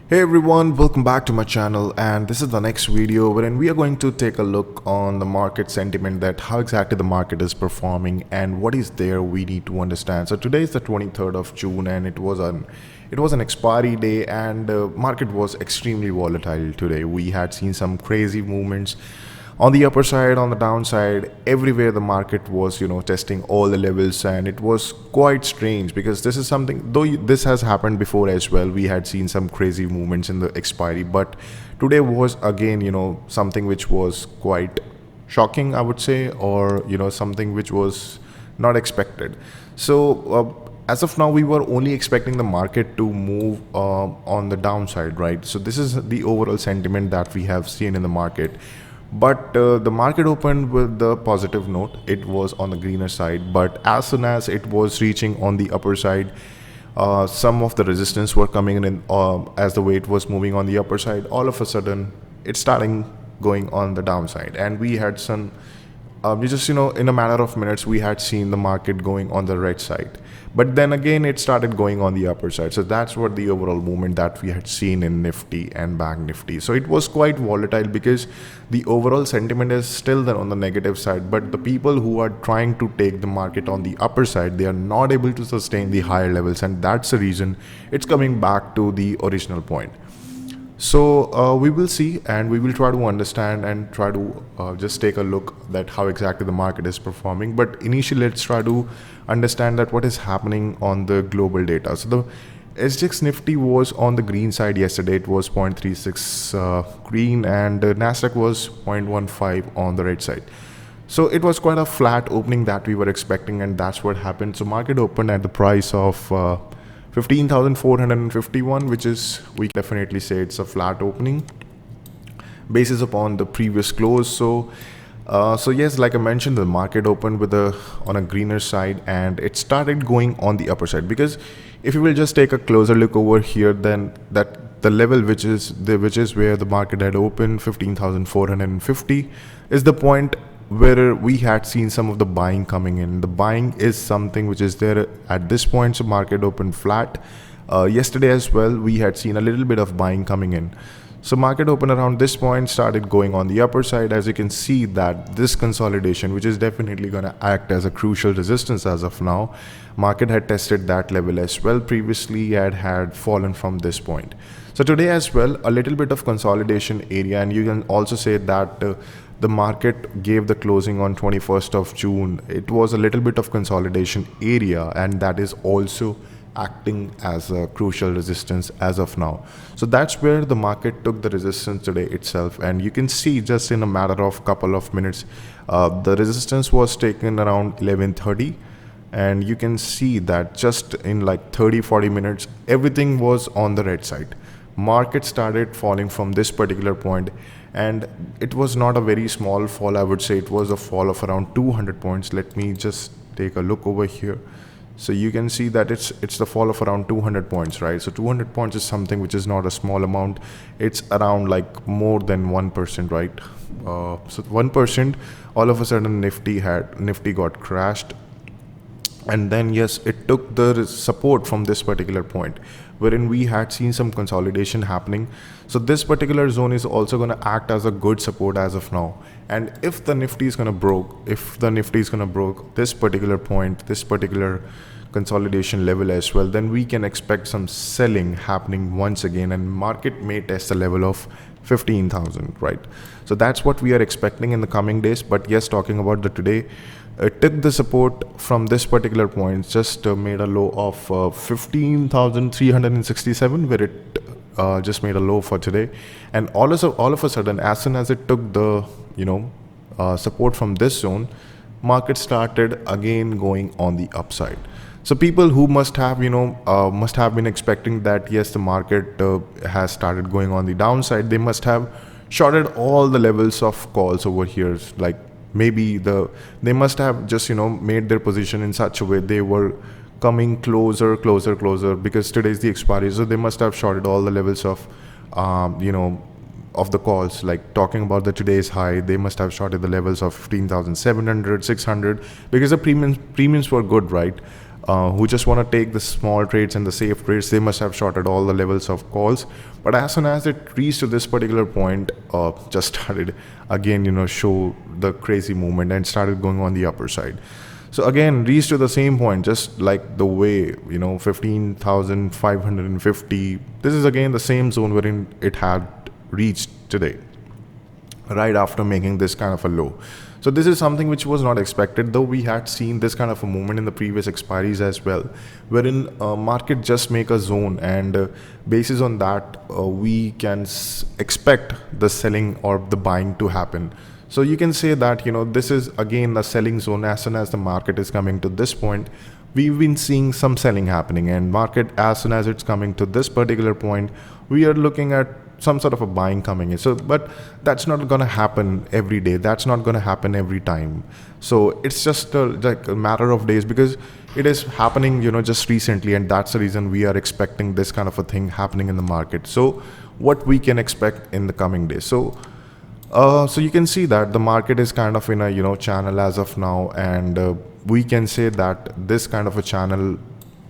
Hey everyone, welcome back to my channel, and this is the next video wherein we are going to take a look on the market sentiment, that how exactly the market is performing and what is there we need to understand. So today is the 23rd of June and it was an expiry day, and market was extremely volatile today. We had seen some crazy movements on the upper side, on the downside, everywhere the market was testing all the levels, and it was quite strange because this is something, though this has happened before as well. We had seen some crazy movements in the expiry, but today was again something which was quite shocking, I would say, or something which was not expected. So as of now, we were only expecting the market to move on the downside, right? So this is the overall sentiment that we have seen in the market. But the market opened with the positive note. It was on the greener side, but as soon as it was reaching on the upper side, some of the resistance were coming in as the weight was moving on the upper side. All of a sudden, it's starting going on the downside, and we had some we just in a matter of minutes we had seen the market going on the red side, but then again it started going on the upper side. So that's what the overall movement that we had seen in Nifty and Bank Nifty. So it was quite volatile because the overall sentiment is still there on the negative side, but the people who are trying to take the market on the upper side, they are not able to sustain the higher levels, and that's the reason it's coming back to the original point. So we will see, and we will try to understand and try to just take a look at how exactly the market is performing. But initially, let's try to understand that what is happening on the global data. So the SGX Nifty was on the green side yesterday. It was 0.36 green, and Nasdaq was 0.15 on the red side. So it was quite a flat opening that we were expecting, and that's what happened. So market opened at the price of 15,451, which is, we definitely say it's a flat opening basis upon the previous close. So yes, like I mentioned, the market opened with on a greener side, and it started going on the upper side, because if you will just take a closer look over here, then that the level which is where the market had opened, 15,450, is the point where we had seen some of the buying coming in. The buying is something which is there at this point. So market opened flat. Yesterday as well, we had seen a little bit of buying coming in. So market opened around this point, started going on the upper side. As you can see, that this consolidation, which is definitely going to act as a crucial resistance as of now, market had tested that level as well. Previously had fallen from this point. So today as well, a little bit of consolidation area, and you can also say that the market gave the closing on 21st of June. It was a little bit of consolidation area, and that is also acting as a crucial resistance as of now. So that's where the market took the resistance today itself, and you can see just in a matter of couple of minutes, the resistance was taken around 11:30, and you can see that just in like 30-40 minutes, everything was on the red side. Market started falling from this particular point, and it was not a very small fall. I would say it was a fall of around 200 points. Let me just take a look over here. So you can see that it's the fall of around 200 points, right? So 200 points is something which is not a small amount. It's around like more than 1%, right? So 1%, all of a sudden Nifty got crashed. And then yes, it took the support from this particular point, wherein we had seen some consolidation happening. So this particular zone is also going to act as a good support as of now. And if the Nifty is going to broke this particular point, this particular consolidation level as well, then we can expect some selling happening once again, and market may test the level of 15,000, right? So that's what we are expecting in the coming days. But yes, talking about the today, it took the support from this particular point, just made a low of 15,367, where it just made a low for today. And all of a sudden, as soon as it took the support from this zone, market started again going on the upside. So people who must have been expecting that yes, the market has started going on the downside, they must have shorted all the levels of calls over here. Like maybe they must have just made their position in such a way they were coming closer, because today is the expiry. So they must have shorted all the levels of of the calls. Like talking about the today's high, they must have shorted the levels of 15,700, 600, because the premiums were good, right? who just want to take the small trades and the safe trades, they must have shorted all the levels of calls. But as soon as it reached to this particular point, just started again, show the crazy movement and started going on the upper side. So again, reached to the same point, just like the way, 15,550. This is again the same zone wherein it had reached today, right after making this kind of a low. So this is something which was not expected, though we had seen this kind of a movement in the previous expiries as well, wherein market just make a zone, and basis on that, we can expect the selling or the buying to happen. So you can say that, this is again the selling zone. As soon as the market is coming to this point, we've been seeing some selling happening, and market, as soon as it's coming to this particular point, we are looking at some sort of a buying coming in. So, but that's not going to happen every day. That's not going to happen every time. So it's just like a matter of days, because it is happening, just recently, and that's the reason we are expecting this kind of a thing happening in the market. So what we can expect in the coming days. So you can see that the market is kind of in a channel as of now, and we can say that this kind of a channel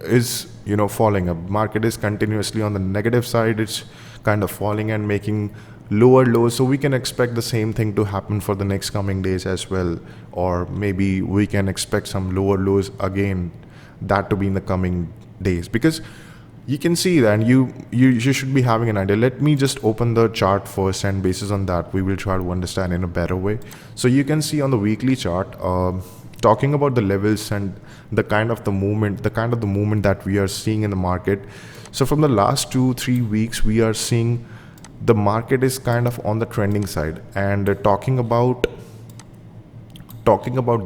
is falling up. Market is continuously on the negative side. It's kind of falling and making lower lows, so we can expect the same thing to happen for the next coming days as well, or maybe we can expect some lower lows again, that to be in the coming days, because you can see that you should be having an idea. Let me just open the chart first, and basis on that we will try to understand in a better way. So you can see on the weekly chart, talking about the levels and the kind of the movement that we are seeing in the market. So from the last 2-3 weeks, we are seeing the market is kind of on the trending side, and talking about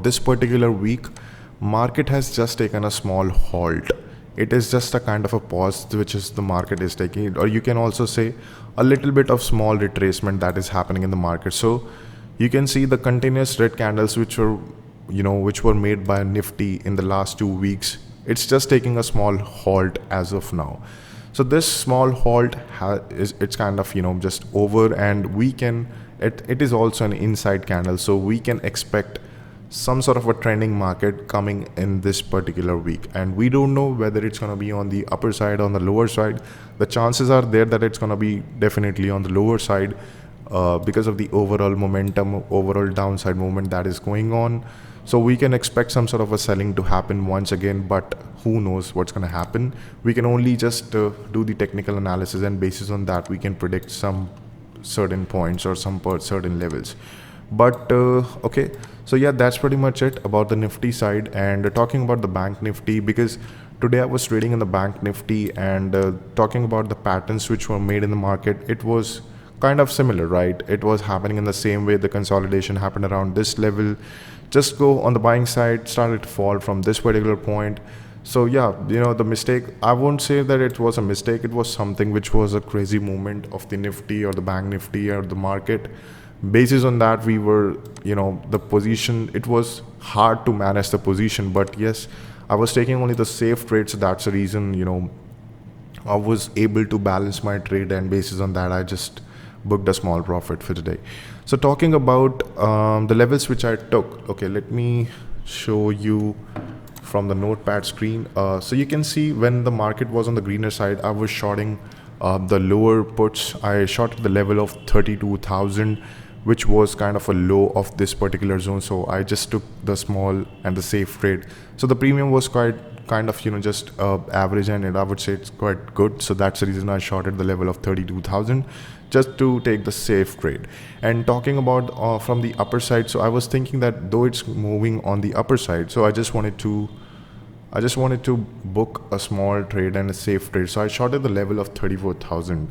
this particular week, market has just taken a small halt. It is just a kind of a pause which is the market is taking, or you can also say a little bit of small retracement that is happening in the market. So you can see the continuous red candles which were made by Nifty in the last 2 weeks. It's just taking a small halt as of now. So this small halt it's kind of just over, and it is also an inside candle, so we can expect some sort of a trending market coming in this particular week, and we don't know whether it's going to be on the upper side or on the lower side. The chances are there that it's going to be definitely on the lower side, because of the overall momentum, overall downside movement that is going on. So we can expect some sort of a selling to happen once again, but who knows what's going to happen. We can only just do the technical analysis, and basis on that we can predict some certain points or some certain levels. But okay, so yeah, that's pretty much it about the Nifty side. And talking about the Bank Nifty, because today I was trading in the Bank Nifty, and talking about the patterns which were made in the market, it was kind of similar, right? It was happening in the same way. The consolidation happened around this level, just go on the buying side, started to fall from this particular point. So yeah, the mistake, I won't say that it was a mistake. It was something which was a crazy movement of the Nifty or the Bank Nifty or the market. Basis on that, we were, the position, it was hard to manage the position, but yes, I was taking only the safe trades. So that's the reason, I was able to balance my trade, and basis on that, I just booked a small profit for today. So talking about the levels which I took, okay, let me show you from the notepad screen. So you can see when the market was on the greener side, I was shorting the lower puts. I shorted the level of 32,000, which was kind of a low of this particular zone. So I just took the small and the safe trade. So the premium was quite kind of just average, and I would say it's quite good. So that's the reason I shorted the level of 32,000, just to take the safe trade. And talking about from the upper side, so I was thinking that though it's moving on the upper side, so I just wanted to book a small trade and a safe trade. So I shorted the level of 34,000,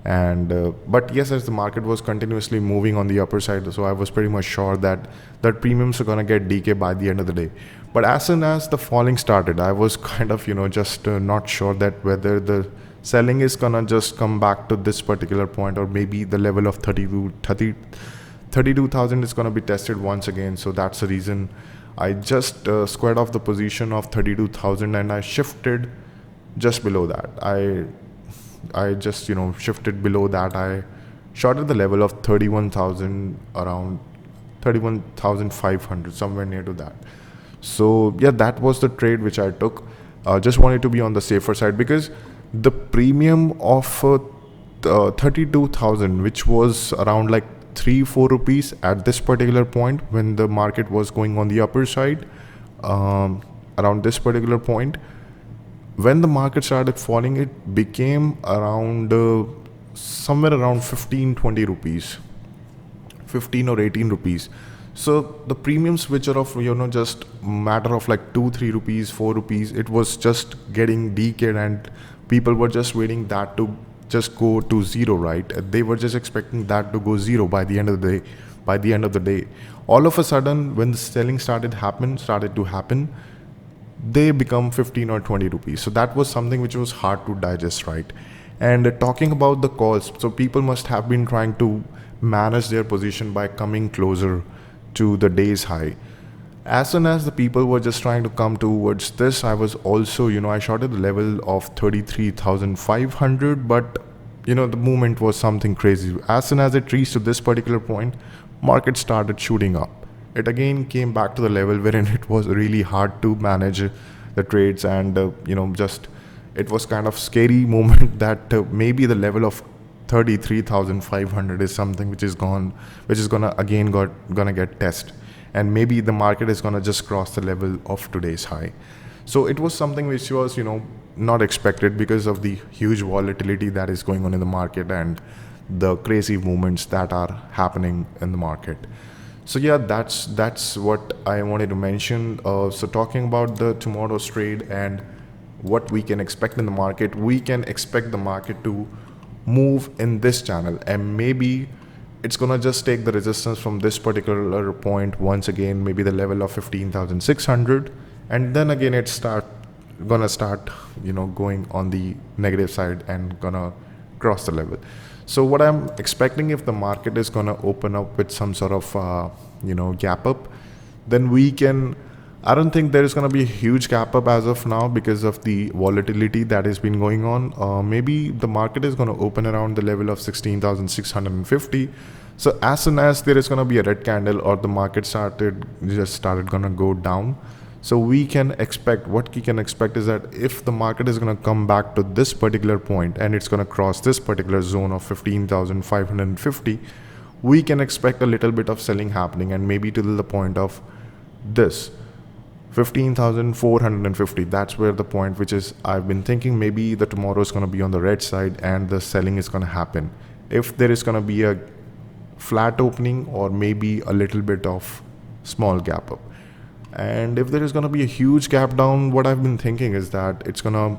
and but yes, as the market was continuously moving on the upper side, so I was pretty much sure that premiums are gonna get decay by the end of the day. But as soon as the falling started, I was kind of just not sure that whether the selling is gonna just come back to this particular point, or maybe the level of 32,000 is gonna be tested once again. So that's the reason I just squared off the position of 32,000, and I shifted just below that. I just shifted below that. I shorted the level of 31,000, around 31,500, somewhere near to that. So yeah, that was the trade which I took. just wanted to be on the safer side, because the premium of 32,000, which was around like 3-4 rupees at this particular point when the market was going on the upper side, around this particular point, when the market started falling, it became around somewhere around 15-20 rupees, 15 or 18 rupees. So the premiums, which are of just matter of like 2-3 rupees, 4 rupees, it was just getting decayed, and people were just waiting that to just go to zero, right? They were just expecting that to go zero by the end of the day. All of a sudden, when the selling started to happen, they become 15 or 20 rupees. So that was something which was hard to digest, right? And talking about the calls, so people must have been trying to manage their position by coming closer to the day's high. As soon as the people were just trying to come towards this, I was also, I shorted the level of 33,500, but the movement was something crazy. As soon as it reached to this particular point, market started shooting up. It again came back to the level wherein it was really hard to manage the trades, and it was kind of scary moment that maybe the level of 33,500 is something which is gonna get tested, and maybe the market is gonna just cross the level of today's high. So it was something which was not expected because of the huge volatility that is going on in the market and the crazy movements that are happening in the market. So yeah, that's what I wanted to mention. So talking about the tomorrow's trade and what we can expect in the market, we can expect the market to move in this channel, and maybe it's gonna just take the resistance from this particular point once again, maybe the level of 15,600, and then again it's gonna start going on the negative side and gonna cross the level. So what I'm expecting, if the market is gonna open up with some sort of gap up, then I don't think there is going to be a huge gap up as of now because of the volatility that has been going on. Maybe the market is going to open around the level of 16,650. So as soon as there is going to be a red candle or the market started going to go down, so what we can expect is that if the market is going to come back to this particular point and it's going to cross this particular zone of 15,550, we can expect a little bit of selling happening, and maybe to the point of this 15,450. That's where the point which is, I've been thinking maybe the tomorrow is going to be on the red side and the selling is going to happen. If there is going to be a flat opening or maybe a little bit of small gap up, and if there is going to be a huge gap down, what I've been thinking is that it's going to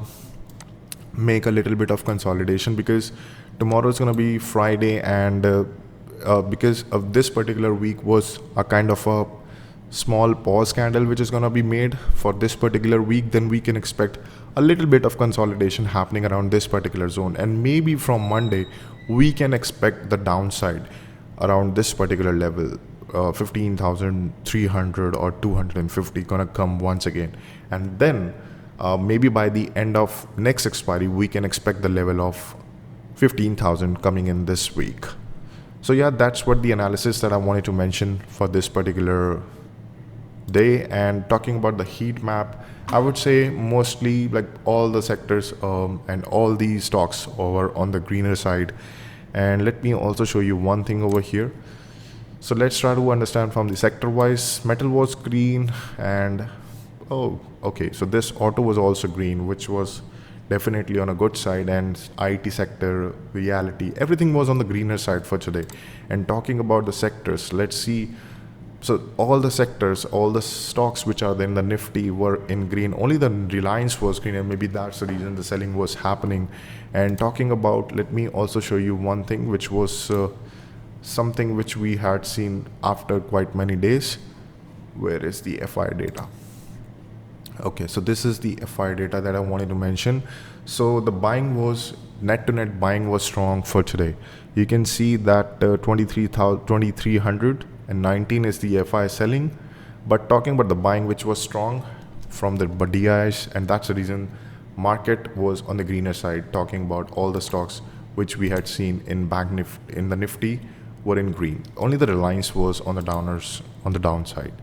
make a little bit of consolidation, because tomorrow is going to be Friday, and because of this particular week was a kind of a small pause candle which is going to be made for this particular week, then we can expect a little bit of consolidation happening around this particular zone, and maybe from Monday we can expect the downside around this particular level, 15,300 or 250 gonna come once again, and then maybe by the end of next expiry we can expect the level of 15,000 coming in this week. So yeah, that's what the analysis that I wanted to mention for this particular day. And talking about the heat map, I would say mostly like all the sectors and all the stocks over on the greener side. And let me also show you one thing over here. So let's try to understand from the sector wise. Metal was green, and so this auto was also green, which was definitely on a good side, and IT sector, reality, everything was on the greener side for today. And talking about the sectors, let's see. So all the sectors, all the stocks which are in the Nifty were in green. Only the Reliance was green, and maybe that's the reason the selling was happening. And talking about, let me also show you one thing, which was something which we had seen after quite many days. Where is the FI data? Okay, so this is the FI data that I wanted to mention. So the buying was, net to net buying was strong for today. You can see that 23,319 is the FI selling, but talking about the buying which was strong from the DIs, and that's the reason market was on the greener side. Talking about all the stocks which we had seen in in the Nifty were in green. Only the Reliance was on the downside.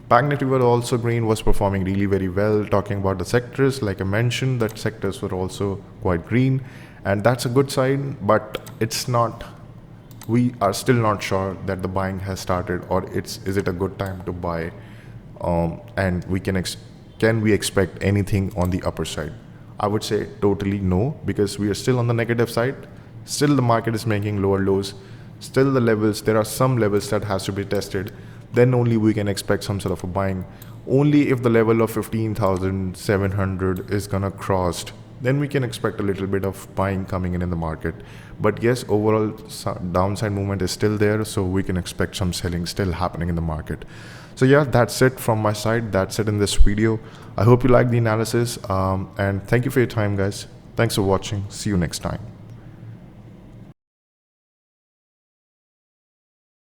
Bank Nifty were also green, was performing really very well. Talking about the sectors, like I mentioned, that sectors were also quite green, and that's a good sign, but it's not, we are still not sure that the buying has started, or is it a good time to buy, and can we expect anything on the upper side? I would say totally no, because we are still on the negative side. Still the market is making lower lows. Still the levels, there are some levels that has to be tested. Then only we can expect some sort of a buying. Only if the level of 15,700 is gonna crossed, then we can expect a little bit of buying coming in the market. But yes, overall downside movement is still there, so we can expect some selling still happening in the market. So yeah, that's it from my side. That's it in this video. I hope you like the analysis, and thank you for your time, guys. Thanks for watching. See you next time.